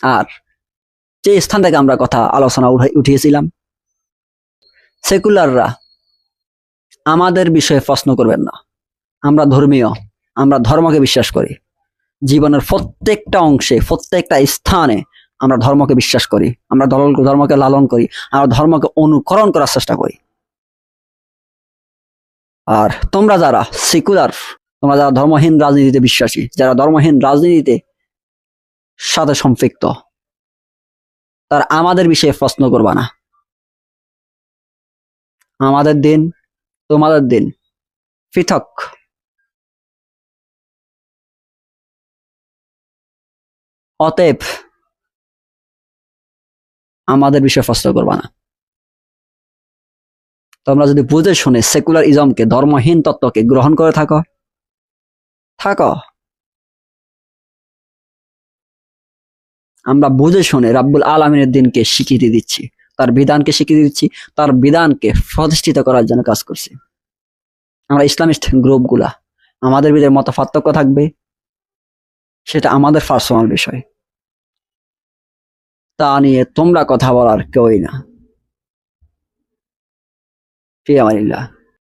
আর যে স্থান থেকে আমরা কথা আলোচনা উঠিয়েছিলাম, সেকুলাররা আমাদের বিষয়ে প্রশ্ন করবেন না। আমরা ধর্মীয়, আমরা ধর্মকে বিশ্বাস করি। জীবনের প্রত্যেকটা অংশে, প্রত্যেকটা স্থানে আমরা ধর্মকে বিশ্বাস করি, আমরা ধর্মকে লালন করি, আমরা ধর্মকে অনুকরণ করার চেষ্টা করি। আর তোমরা যারা সেকুলার, তোমরা যারা ধর্মহীন রাজনীতিতে বিশ্বাসী, যারা ধর্মহীন রাজনীতিতে সাথে সম্পৃক্ত, তারা আমাদের বিষয়ে প্রশ্ন করবা না। আমাদের দিন, তোমাদের দিন পৃথক। অতএব আমাদের বিষয়ে প্রশ্ন করবা না। তোমরা যদি বুঝে শুনে সেকুলার ইজমকে, ধর্মহীন তত্ত্বকে গ্রহণ করে থাকো, থাকো। আমরা বুঝে শুনে রাব্বুল আলামিনের দিনকে স্বীকৃতি দিচ্ছি, তার বিধানকে স্বীকৃতি দিচ্ছি, তার বিধানকে প্রতিষ্ঠিত করার জন্য কাজ করছি। আমরা ইসলামিস্ট গ্রুপগুলা, আমাদের ভিতরে মত পার্থক্য থাকবে, সেটা আমাদের পার্সোনাল বিষয়, তা নিয়ে তোমরা কথা বলার কেউই না। ফি আমানিল্লাহ।